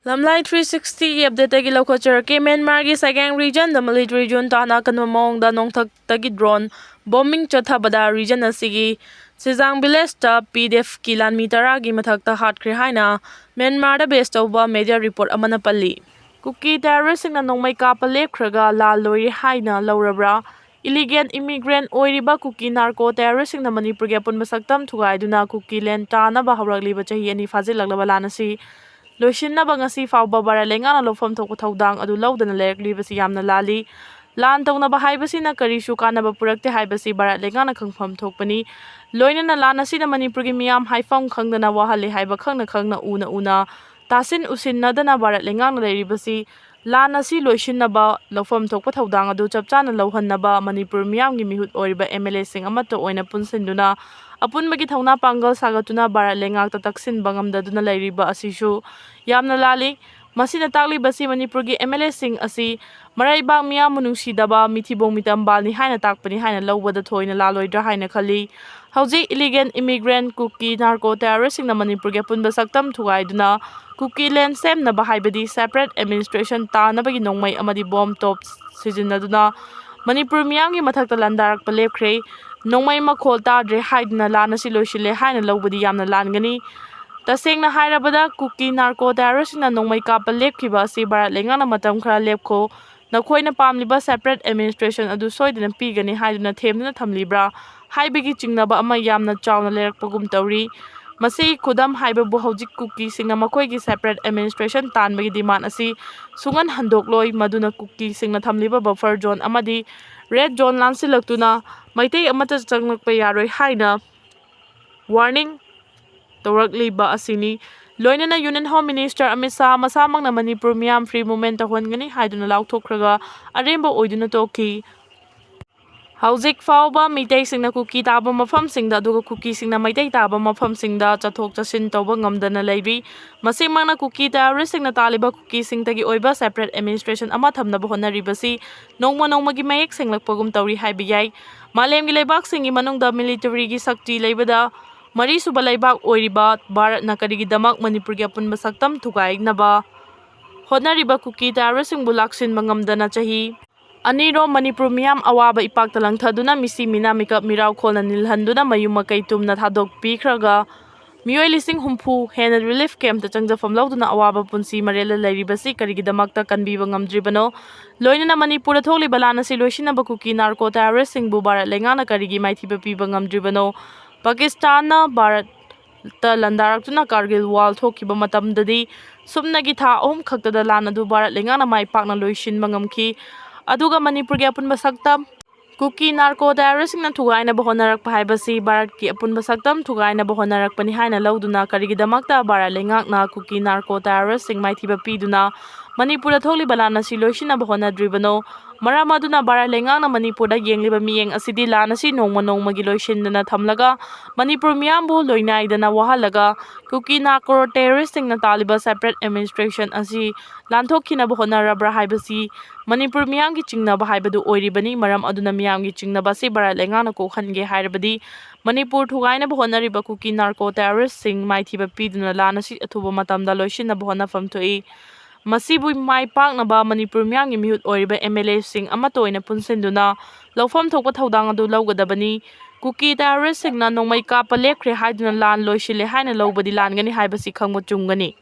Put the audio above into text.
Lamlai 360 update gi laukhocharke Myanmar gi Sagang region the military zone tana kanwa maungda nongthak tagi drone bombing chathabada region asigi Sijang village ta PDF kilometer gi mathakta hatkre haina Myanmar da base tawba media report amana palli Kuki terrorist na nongmai kapa lepkhraga la loi haina laurabra illegal immigrant oiriba Kuki narco terrorist na Manipur gi apun masaktam thugaiduna Kuki land tana ba hawrakliba chahi ani fajilaklaba lanasi Loishinna ngasi fawba bara lengana lofam thokpa thodang adu lawdana lerakliba yamna lali lan tawna haibasina karisu kanaba purakte haibasi bara lengana khangpham thokpani loinana lan asina Manipur gi miyam haifam khangdana wahale haiba khangna una tasin usinnadana bara lengana leiribasi lan asi loishinnaba lofam thokpa thodang adu chapchana lawhannaba Manipur miyam gi mihut oiriba MLA sing amato oina punsinduna apunbagi thawna pangal sagatuna bara lengak taksin bangamdaduna leiriba asisu yamna lali masina takli basi Manipur gi MLA sing asi maraibak miyam munungsidaba mithibong mitambal ni haina takpani haina lawbada thoina laloidra haina khali hauji illegal immigrant Kuki narco terrorist na Manipur gi punba saktam thugaiduna Kuki land sem na bahaibadi separate administration tanabagi nongmai amadi bomb top sijinnaduna Manipur miyam gi mathakta landarak palepkhre nongmai makhol tadre haidna lanasi loisile haina lawbadi yamna langani tasengna hairabada Kuki narco terrorist na nongmai kapa lepkhiba asi barat lengana matam khara lepkho nakhoina pamliba separate administration adu soidana pigani haiduna themduna thamlibra haibagi chingnaba ama yamna chawna lerakpagum tawri masi khudam haibabu hojik Kuki singna makhoi gi separate administration tanbagi demand asi sungan handokloi maduna Kuki singna thamliba buffer zone amadi red zone lansilaktuna maitai amata changlakpa yaroi haina warning tawrakliba asini loinana Union Home Minister Amit Shah masamangna Manipur miyam free movement tahongani haiduna laukthokraga aremba oiduna toki Hauzik fawba maitai singna Kuki taba mafam singda aduga Kuki singna maitai taba mafam singda chathok chasin tawba ngamdana leibi masimangna Kuki terrorist singna taliba Kuki singtagi oiba separate administration ama thamnaba honaribasi nongmagi mayek senglakpagum tawri haiba yai malemgi leibak singi manungda military gi sakti leibada Mari suba laibak oiriba Bharat na karigidamak Manipur gi apunba saktam thugaignaba honariba Kuki terrorist singbu laksin mangamdana chahi Aniro Manipur miyam awaba ipakta langthaduna misi mina mikap miraw kholna nilhanduna mayum makai tumna thadok pikhraga mioi lising humpu hena relief camp ta changjafam lawduna awaba punsi marela leiribasi karigidamakta kanbiba ngamdribano loinana Manipur tholi balana si loishinaba Kuki narco terrorist singbu Bharat lengana karigi maithiba piba ngamdribano Pakistan na Bharat ta landaraktuna Kargil wall thokiba matamdadi sumnagi tha ahum khaktada lan adu Bharat lengana mai pakna loishinba ngamki aduga Manipur gi apunba saktam Kuki narco terrorist na thugaina bohonarak haibasi Bharat ki apunba saktam thugaina bohonarak pani haina lawduna karigidamakta Bharat lengak na Kuki narco terrorist sing maithiba piduna Manipur tholi balana si loishina bohonadribano maramaduna Bharat lengak na Manipur da yengliba miyeng asidi lanasi nongmagi loishindana thamlaga Manipur miyambu loinaidana wahalaga Kuki narco terrorist sing na taliba separate administration asi lanthokkhina bohonarabra haibasi Manipur miyamgi chingnaba haibadu oiribani maram aduna miyamgi chingnaba si Bharat lengana ko khange hairabadi Manipur thugaina bohonariba Kuki narco terrorist sing maithiba piduna lanasi athuba matamda loishina bohonafam thoi Masibu mai paknaba Manipur miyamgi mihut oiriba MLA sing amatoina punsinduna lawfam thokpa thodang adu lawgadabani Kuki terrorist singna nongmai kapa lepkhre haiduna lan loishile haina lawbadi langani haibasi khangmo chungani